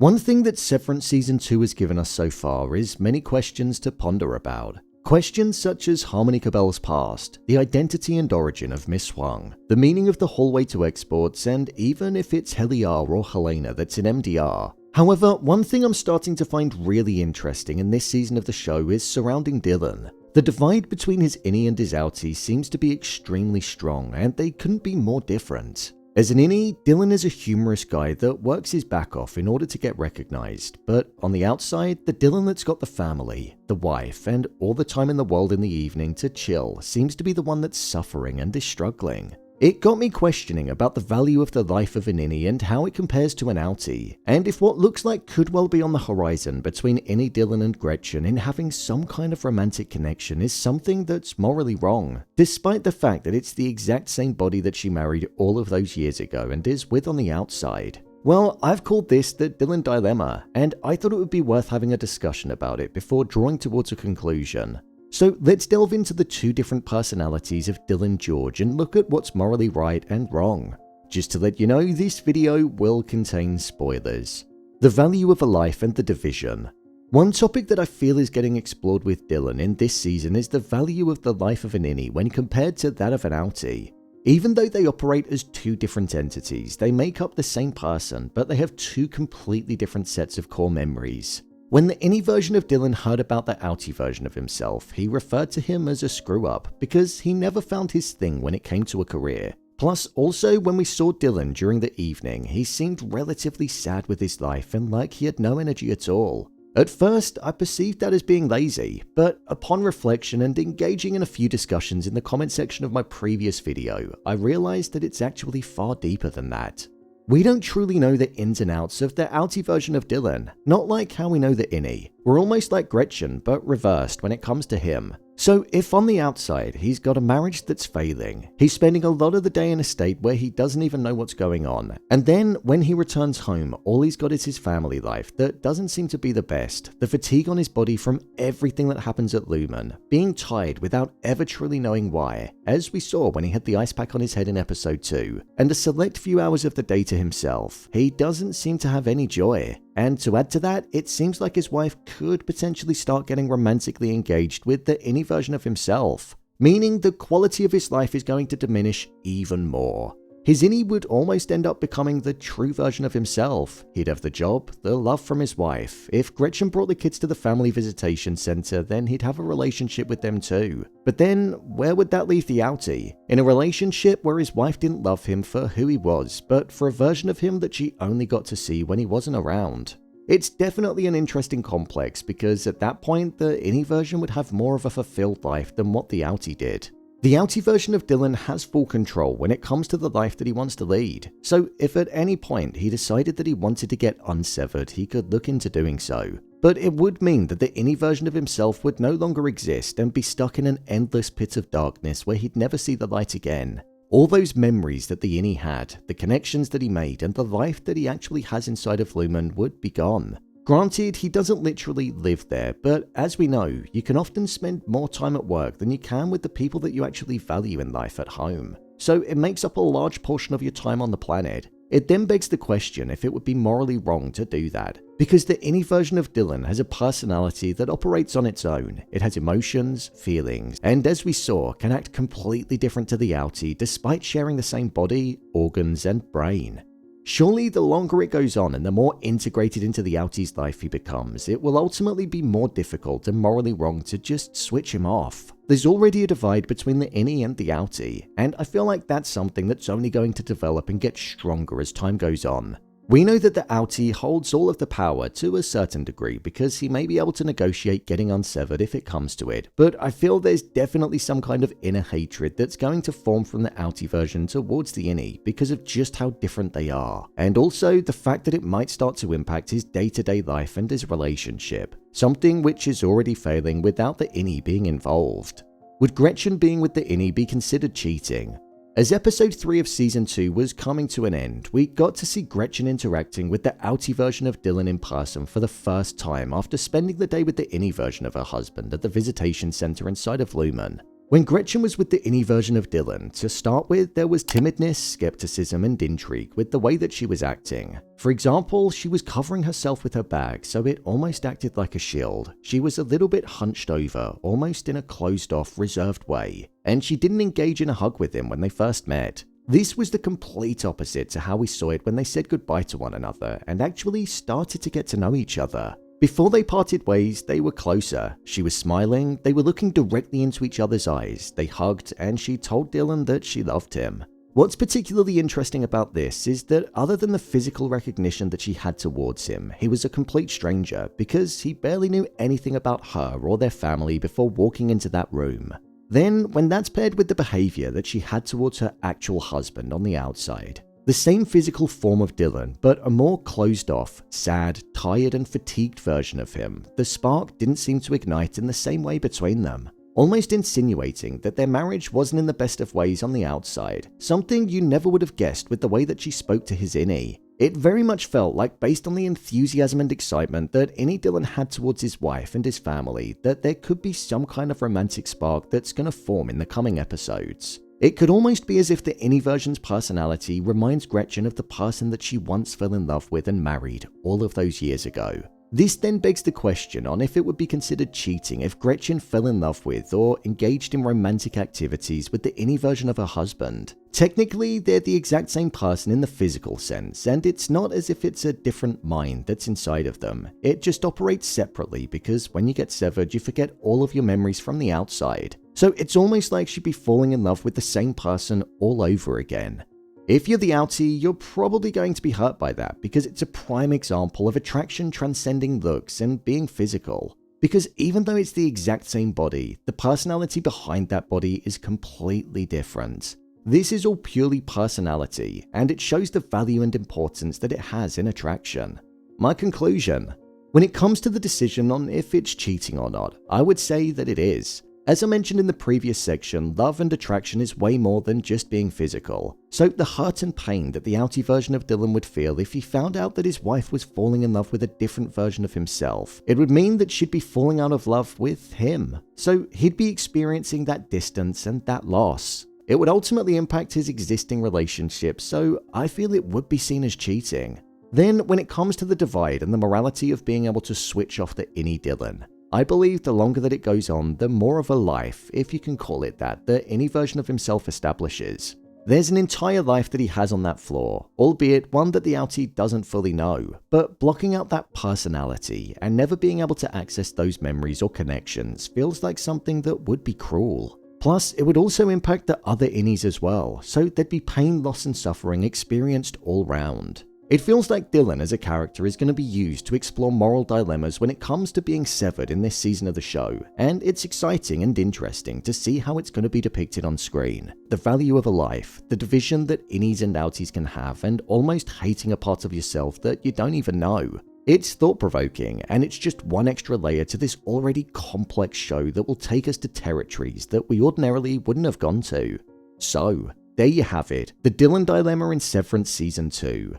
One thing that Severance Season 2 has given us so far is many questions to ponder about. Questions such as Harmony Cabell's past, the identity and origin of Miss Huang, the meaning of the hallway to exports, and even if it's Heliar or Helena that's in MDR. However, one thing I'm starting to find really interesting in this season of the show is surrounding Dylan. The divide between his Innie and his Outie seems to be extremely strong, and they couldn't be more different. As an Innie, Dylan is a humorous guy that works his back off in order to get recognized, but on the outside, the Dylan that's got the family, the wife, and all the time in the world in the evening to chill seems to be the one that's suffering and is struggling. It got me questioning about the value of the life of an Innie and how it compares to an Outie, and if what looks like could well be on the horizon between Innie, Dylan and Grechen in having some kind of romantic connection is something that's morally wrong, despite the fact that it's the exact same body that she married all of those years ago and is with on the outside. Well, I've called this the Dylan Dilemma, and I thought it would be worth having a discussion about it before drawing towards a conclusion. So let's delve into the two different personalities of Dylan George and look at what's morally right and wrong. Just to let you know, this video will contain spoilers. The value of a life and the division. One topic that I feel is getting explored with Dylan in this season is the value of the life of an Innie when compared to that of an Outie. Even though they operate as two different entities, they make up the same person, but they have two completely different sets of core memories. When the Innie version of Dylan heard about the Outie version of himself, he referred to him as a screw-up because he never found his thing when it came to a career. Plus, also when we saw Dylan during the evening, he seemed relatively sad with his life and like he had no energy at all. At first, I perceived that as being lazy, but upon reflection and engaging in a few discussions in the comment section of my previous video, I realized that it's actually far deeper than that. We don't truly know the ins and outs of the Outie version of Dylan, not like how we know the Innie. We're almost like Grechen, but reversed when it comes to him. So if on the outside he's got a marriage that's failing, he's spending a lot of the day in a state where he doesn't even know what's going on, and then when he returns home, all he's got is his family life that doesn't seem to be the best, the fatigue on his body from everything that happens at Lumen, being tired without ever truly knowing why, as we saw when he had the ice pack on his head in episode 2, and a select few hours of the day to himself, he doesn't seem to have any joy. And to add to that, it seems like his wife could potentially start getting romantically engaged with the Innie version of himself, meaning the quality of his life is going to diminish even more. His Innie would almost end up becoming the true version of himself. He'd have the job, the love from his wife. If Grechen brought the kids to the family visitation center, then he'd have a relationship with them too. But then, where would that leave the Outie? In a relationship where his wife didn't love him for who he was, but for a version of him that she only got to see when he wasn't around. It's definitely an interesting complex because at that point, the Innie version would have more of a fulfilled life than what the Outie did. The Outie version of Dylan has full control when it comes to the life that he wants to lead, so if at any point he decided that he wanted to get unsevered, he could look into doing so. But it would mean that the Innie version of himself would no longer exist and be stuck in an endless pit of darkness where he'd never see the light again. All those memories that the Innie had, the connections that he made, and the life that he actually has inside of Lumen would be gone. Granted, he doesn't literally live there, but as we know, you can often spend more time at work than you can with the people that you actually value in life at home. So it makes up a large portion of your time on the planet. It then begs the question if it would be morally wrong to do that, because the Innie version of Dylan has a personality that operates on its own. It has emotions, feelings, and as we saw, can act completely different to the Outie despite sharing the same body, organs, and brain. Surely the longer it goes on and the more integrated into the Outie's life he becomes, it will ultimately be more difficult and morally wrong to just switch him off. There's already a divide between the Innie and the Outie, and I feel like that's something that's only going to develop and get stronger as time goes on. We know that the Outie holds all of the power to a certain degree because he may be able to negotiate getting unsevered if it comes to it, but I feel there's definitely some kind of inner hatred that's going to form from the Outie version towards the Innie because of just how different they are, and also the fact that it might start to impact his day-to-day life and his relationship, something which is already failing without the Innie being involved. Would Grechen being with the Innie be considered cheating? As episode 3 of season 2 was coming to an end, we got to see Grechen interacting with the Outie version of Dylan in person for the first time after spending the day with the Innie version of her husband at the visitation center inside of Lumen. When Grechen was with the Innie version of Dylan, to start with, there was timidness, skepticism, and intrigue with the way that she was acting. For example, she was covering herself with her bag, so it almost acted like a shield. She was a little bit hunched over, almost in a closed-off, reserved way, and she didn't engage in a hug with him when they first met. This was the complete opposite to how we saw it when they said goodbye to one another and actually started to get to know each other. Before they parted ways, they were closer. She was smiling, they were looking directly into each other's eyes, they hugged, and she told Dylan that she loved him. What's particularly interesting about this is that other than the physical recognition that she had towards him, he was a complete stranger because he barely knew anything about her or their family before walking into that room. Then, when that's paired with the behavior that she had towards her actual husband on the outside, the same physical form of Dylan, but a more closed-off, sad, tired and fatigued version of him, the spark didn't seem to ignite in the same way between them, almost insinuating that their marriage wasn't in the best of ways on the outside, something you never would have guessed with the way that she spoke to his Innie. It very much felt like, based on the enthusiasm and excitement that Innie Dylan had towards his wife and his family, that there could be some kind of romantic spark that's going to form in the coming episodes. It could almost be as if the Innie version's personality reminds Grechen of the person that she once fell in love with and married all of those years ago. This then begs the question on if it would be considered cheating if Grechen fell in love with or engaged in romantic activities with the Innie version of her husband. Technically, they're the exact same person in the physical sense, and it's not as if it's a different mind that's inside of them. It just operates separately because when you get severed, you forget all of your memories from the outside. So it's almost like she'd be falling in love with the same person all over again. If you're the Outie, you're probably going to be hurt by that because it's a prime example of attraction transcending looks and being physical. Because even though it's the exact same body, the personality behind that body is completely different. This is all purely personality, and it shows the value and importance that it has in attraction. My conclusion: when it comes to the decision on if it's cheating or not, I would say that it is. As I mentioned in the previous section, love and attraction is way more than just being physical. So the hurt and pain that the Outie version of Dylan would feel if he found out that his wife was falling in love with a different version of himself, it would mean that she'd be falling out of love with him. So he'd be experiencing that distance and that loss. It would ultimately impact his existing relationship, so I feel it would be seen as cheating. Then, when it comes to the divide and the morality of being able to switch off the Innie Dylan, I believe the longer that it goes on, the more of a life, if you can call it that, the Innie version of himself establishes. There's an entire life that he has on that floor, albeit one that the Outie doesn't fully know, but blocking out that personality and never being able to access those memories or connections feels like something that would be cruel. Plus, it would also impact the other Innies as well, so there'd be pain, loss and suffering experienced all round. It feels like Dylan as a character is going to be used to explore moral dilemmas when it comes to being severed in this season of the show, and it's exciting and interesting to see how it's going to be depicted on screen. The value of a life, the division that Innies and Outies can have, and almost hating a part of yourself that you don't even know. It's thought-provoking, and it's just one extra layer to this already complex show that will take us to territories that we ordinarily wouldn't have gone to. So, there you have it, the Dylan dilemma in Severance Season 2.